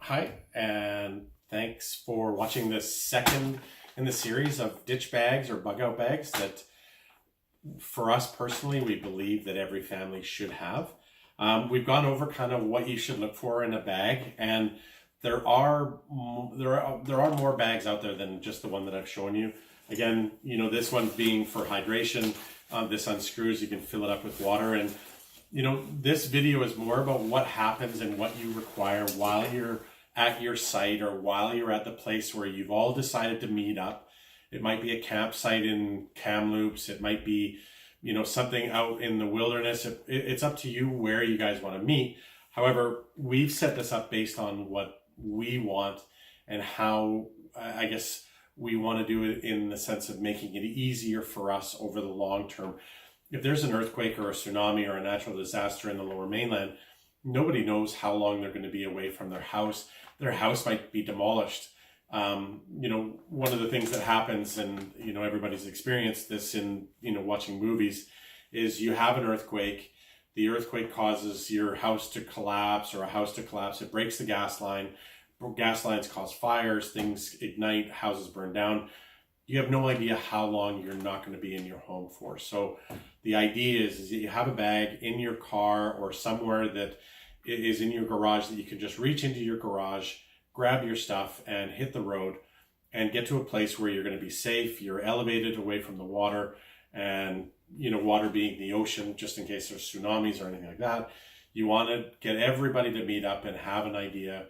Hi, and thanks for watching this second in the series of ditch bags or bug out bags that for us personally, we believe that every family should have. We've gone over kind of what you should look for in a bag, and there are more bags out there than just the one that I've shown you. Again, this one being for hydration. This unscrews, you can fill it up with water, and this video is more about what happens and what you require while you're at your site or while you're at the place where you've all decided to meet up. It might be a campsite in Kamloops. It might be, something out in the wilderness. It's up to you where you guys want to meet. However, we've set this up based on what we want and how, I guess, we want to do it in the sense of making it easier for us over the long term. If there's an earthquake or a tsunami or a natural disaster in the Lower Mainland, nobody knows how long they're going to be away from their house. Their house might be demolished. One of the things that happens, and everybody's experienced this in watching movies, is you have an earthquake. The earthquake causes your house to collapse or a house to collapse. It breaks the gas line. Gas lines cause fires. Things ignite. Houses burn down. You have no idea how long you're not going to be in your home for. So the idea is that you have a bag in your car or somewhere that is in your garage that you can just reach into your garage, grab your stuff and hit the road and get to a place where you're going to be safe. You're elevated away from the water, and water being the ocean, just in case there's tsunamis or anything like that. You want to get everybody to meet up and have an idea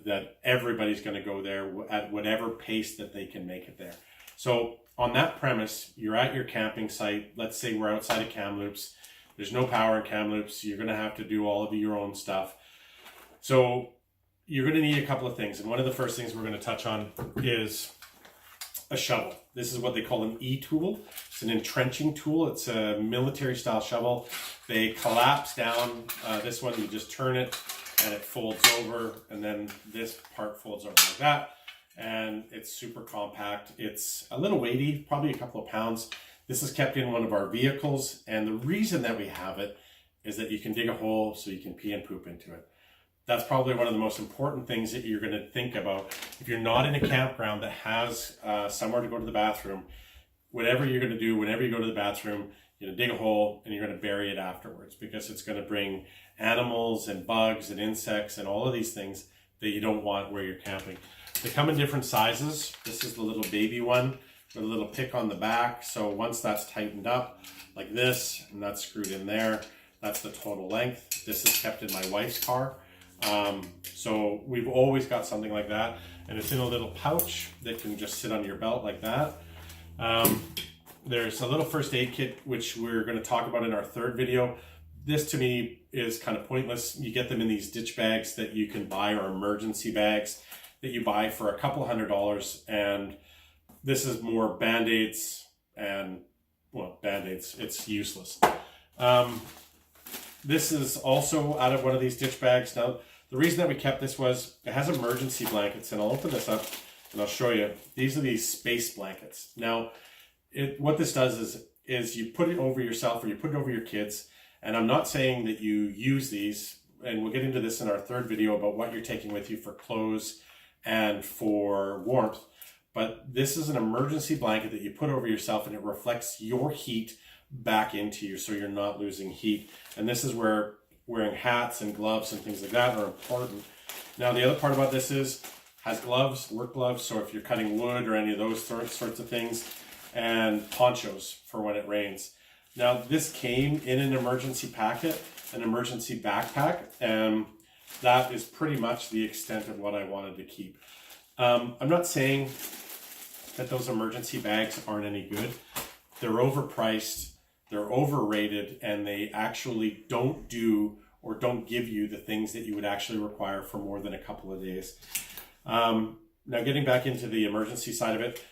that everybody's going to go there at whatever pace that they can make it there. So on that premise, you're at your camping site. Let's say we're outside of Kamloops. There's no power in Kamloops. You're going to have to do all of your own stuff. So you're going to need a couple of things. And one of the first things we're going to touch on is a shovel. This is what they call an E-tool. It's an entrenching tool. It's a military style shovel. They collapse down. This one, you just turn it and it folds over. And then this part folds over like that. And it's super compact. It's a little weighty, probably a couple of pounds. This is kept in one of our vehicles, and the reason that we have it is that you can dig a hole so you can pee and poop into it. That's probably one of the most important things that you're going to think about. If you're not in a campground that has somewhere to go to the bathroom, whatever you're going to do, whenever you go to the bathroom, you're going to dig a hole and you're going to bury it afterwards, because it's going to bring animals and bugs and insects and all of these things that you don't want where you're camping. They come in different sizes. This is the little baby one with a little pick on the back. So once that's tightened up like this, and that's screwed in there, that's the total length. This is kept in my wife's car. So we've always got something like that. And it's in a little pouch that can just sit on your belt like that. There's a little first aid kit, which we're going to talk about in our third video. This to me is kind of pointless. You get them in these ditch bags that you can buy, or emergency bags that you buy for a couple $100, and this is more Band-Aids and, Band-Aids, it's useless. This is also out of one of these ditch bags. Now, the reason that we kept this was it has emergency blankets, and I'll open this up and I'll show you. These are these space blankets. Now, what this does is you put it over yourself or you put it over your kids, and I'm not saying that you use these, and we'll get into this in our third video about what you're taking with you for clothes and for warmth. But this is an emergency blanket that you put over yourself, and it reflects your heat back into you so you're not losing heat. And this is where wearing hats and gloves and things like that are important. Now, the other part about this has gloves, work gloves, so if you're cutting wood or any of those sorts of things, and ponchos for when it rains. Now, this came in an emergency packet, an emergency backpack, and that is pretty much the extent of what I wanted to keep. I'm not saying that those emergency bags aren't any good. They're overpriced, they're overrated, and they actually don't do or don't give you the things that you would actually require for more than a couple of days. Now, getting back into the emergency side of it,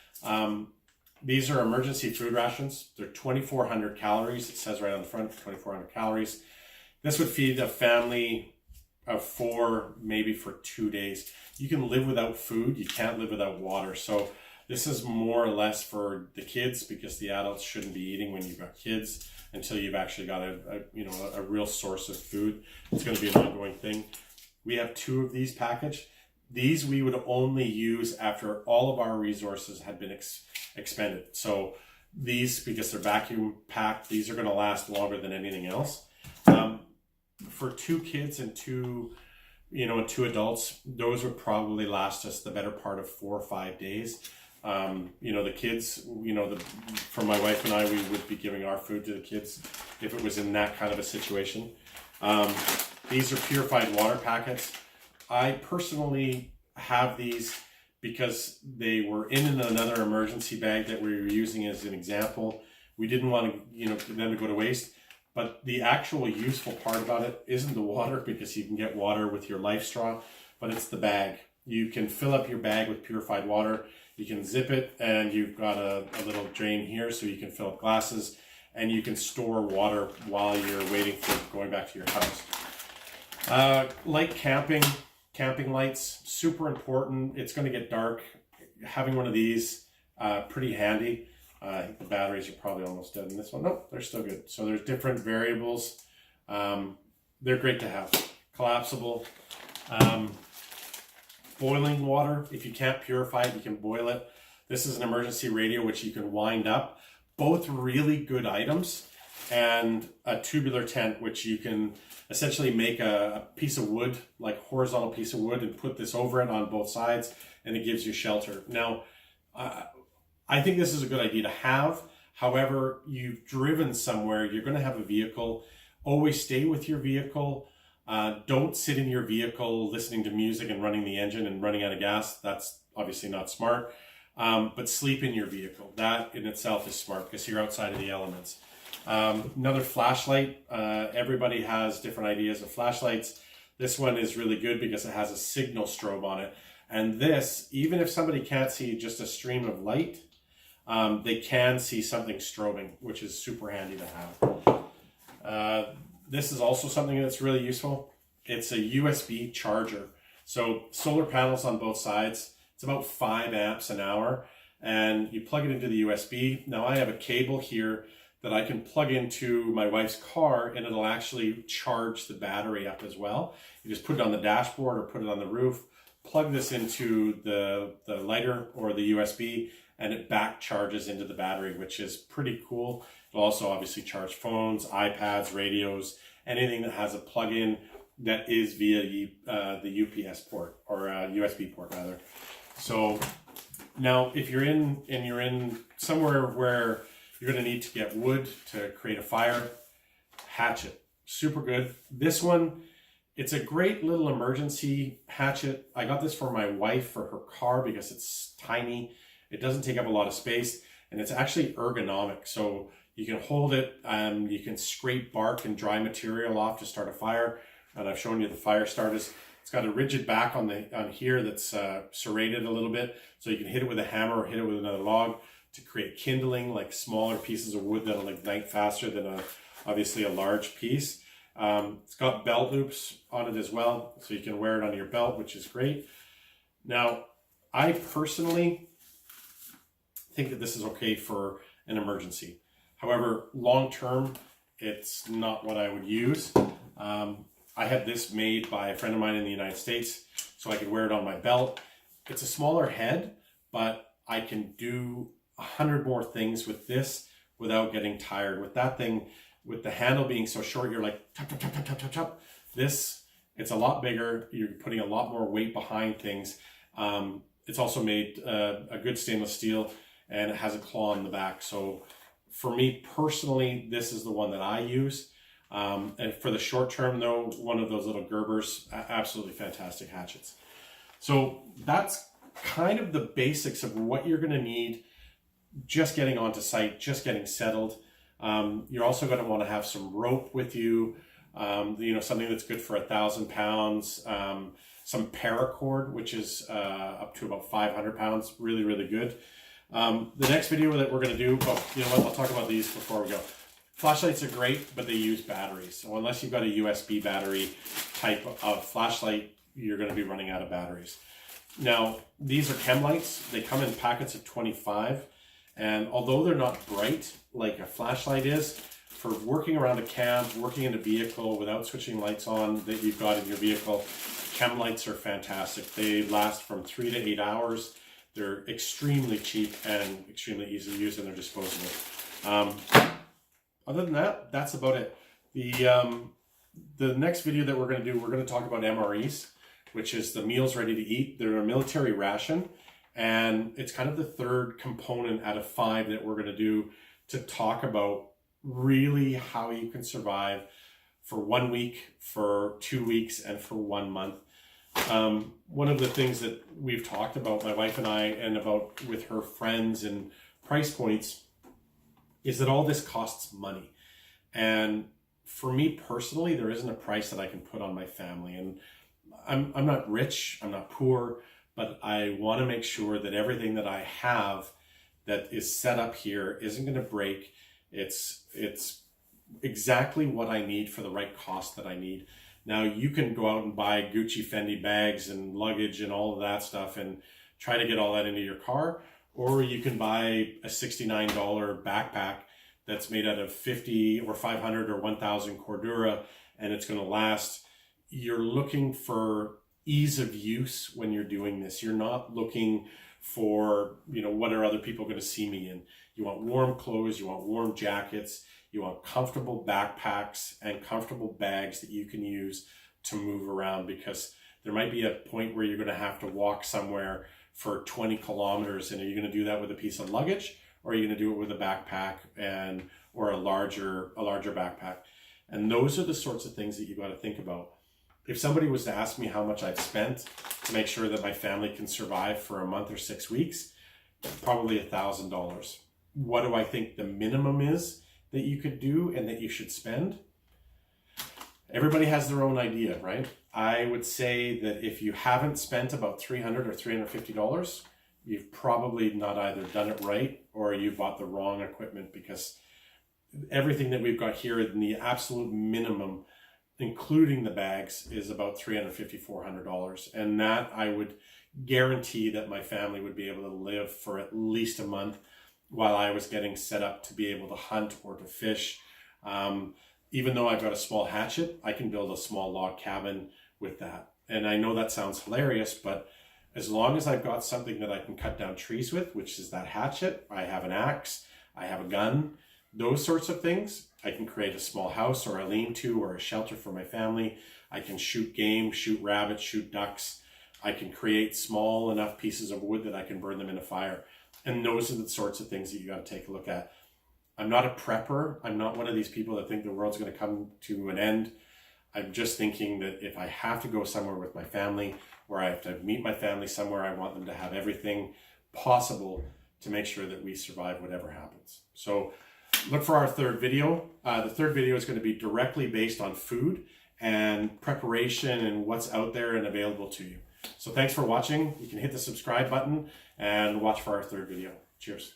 these are emergency food rations. They're 2,400 calories. It says right on the front, 2,400 calories. This would feed a family of 4, maybe for 2 days. You can live without food. You can't live without water. So this is more or less for the kids, because the adults shouldn't be eating when you've got kids until you've actually got a real source of food. It's going to be an ongoing thing. We have 2 of these packaged. These we would only use after all of our resources had been expended. So these, because they're vacuum packed, these are going to last longer than anything else. For 2 kids and 2 adults, those would probably last us the better part of 4 or 5 days. The kids, for my wife and I, we would be giving our food to the kids if it was in that kind of a situation. These are purified water packets. I personally have these because they were in another emergency bag that we were using as an example. We didn't want them to go to waste. But the actual useful part about it isn't the water, because you can get water with your Life Straw, but it's the bag. You can fill up your bag with purified water. You can zip it, and you've got a little drain here so you can fill up glasses, and you can store water while you're waiting for going back to your house. Like camping lights, super important. It's going to get dark. Having one of these, pretty handy. I think the batteries are probably almost dead in this one. Nope, they're still good. So there's different variables. They're great to have. Collapsible. Boiling water. If you can't purify it, you can boil it. This is an emergency radio, which you can wind up. Both really good items. And a tubular tent, which you can essentially make a piece of wood, like horizontal piece of wood, and put this over it on both sides, and it gives you shelter. Now, I think this is a good idea to have. However, you've driven somewhere, you're going to have a vehicle. Always stay with your vehicle. Don't sit in your vehicle listening to music and running the engine and running out of gas. That's obviously not smart. But sleep in your vehicle. That in itself is smart, because you're outside of the elements. Another flashlight. Everybody has different ideas of flashlights. This one is really good because it has a signal strobe on it. And this, even if somebody can't see just a stream of light, they can see something strobing, which is super handy to have. This is also something that's really useful. It's a USB charger. So solar panels on both sides. It's about 5 amps an hour, and you plug it into the USB. Now I have a cable here that I can plug into my wife's car, and it'll actually charge the battery up as well. You just put it on the dashboard or put it on the roof, plug this into the lighter or the USB, and it back charges into the battery, which is pretty cool. It'll also obviously charge phones, iPads, radios, anything that has a plug-in that is via the UPS port, or USB port rather. So now if you're in somewhere where you're going to need to get wood to create a fire, hatchet, super good. This one, it's a great little emergency hatchet. I got this for my wife for her car because it's tiny. It doesn't take up a lot of space, and it's actually ergonomic. So you can hold it, you can scrape bark and dry material off to start a fire. And I've shown you the fire starters. It's got a rigid back on here that's serrated a little bit, so you can hit it with a hammer or hit it with another log to create kindling, like smaller pieces of wood that'll ignite faster than obviously a large piece. It's got belt loops on it as well, so you can wear it on your belt, which is great. Now, I personally think that this is okay for an emergency. However, long term, it's not what I would use. I had this made by a friend of mine in the United States, so I could wear it on my belt. It's a smaller head, but I can do 100 more things with this without getting tired. With that thing, with the handle being so short, you're like, tap, tap, tap, tap, tap, tap, tap. This, it's a lot bigger. You're putting a lot more weight behind things. It's also made a good stainless steel, and it has a claw on the back. So for me personally, this is the one that I use. And for the short term though, one of those little Gerbers, absolutely fantastic hatchets. So that's kind of the basics of what you're going to need just getting onto site, just getting settled. You're also going to want to have some rope with you, something that's good for 1,000 pounds, some paracord, which is up to about 500 pounds, really, really good. The next video that we're going to do, you know what, I'll talk about these before we go. Flashlights are great, but they use batteries. So unless you've got a USB battery type of flashlight, you're going to be running out of batteries. Now, these are chem lights. They come in packets of 25. And although they're not bright like a flashlight is, for working around a camp, working in a vehicle without switching lights on that you've got in your vehicle, chem lights are fantastic. They last from 3 to 8 hours. They're extremely cheap and extremely easy to use, and they're disposable. Other than that, that's about it. The next video that we're going to do, we're going to talk about MREs, which is the meals ready to eat. They're a military ration, and it's kind of the third component out of 5 that we're going to do to talk about really how you can survive for 1 week, for 2 weeks, and for 1 month. One of the things that we've talked about, my wife and I, and about with her friends and price points, is that all this costs money. And for me personally, there isn't a price that I can put on my family. And I'm not rich, I'm not poor, but I want to make sure that everything that I have that is set up here isn't going to break. It's exactly what I need for the right cost that I need. Now, you can go out and buy Gucci Fendi bags and luggage and all of that stuff and try to get all that into your car, or you can buy a $69 backpack that's made out of 50 or 500 or 1,000 Cordura, and it's going to last. You're looking for ease of use when you're doing this. You're not looking for, what are other people going to see me in? You want warm clothes, you want warm jackets, you want comfortable backpacks and comfortable bags that you can use to move around, because there might be a point where you're going to have to walk somewhere for 20 kilometers. And are you going to do that with a piece of luggage, or are you going to do it with a backpack or a larger backpack? And those are the sorts of things that you've got to think about. If somebody was to ask me how much I've spent to make sure that my family can survive for a month or 6 weeks, probably $1,000. What do I think the minimum is that you could do and that you should spend? Everybody has their own idea, right? I would say that if you haven't spent about $300 or $350, you've probably not either done it right or you bought the wrong equipment, because everything that we've got here in the absolute minimum, including the bags, is about $350, $400. And that I would guarantee that my family would be able to live for at least a month while I was getting set up to be able to hunt or to fish. Even though I've got a small hatchet, I can build a small log cabin with that. And I know that sounds hilarious, but as long as I've got something that I can cut down trees with, which is that hatchet, I have an axe, I have a gun, those sorts of things, I can create a small house or a lean-to or a shelter for my family. I can shoot game, shoot rabbits, shoot ducks. I can create small enough pieces of wood that I can burn them in a fire. And those are the sorts of things that you got to take a look at. I'm not a prepper. I'm not one of these people that think the world's going to come to an end. I'm just thinking that if I have to go somewhere with my family, or I have to meet my family somewhere, I want them to have everything possible to make sure that we survive whatever happens. So look for our third video. The third video is going to be directly based on food and preparation and what's out there and available to you. So thanks for watching. You can hit the subscribe button and watch for our third video. Cheers.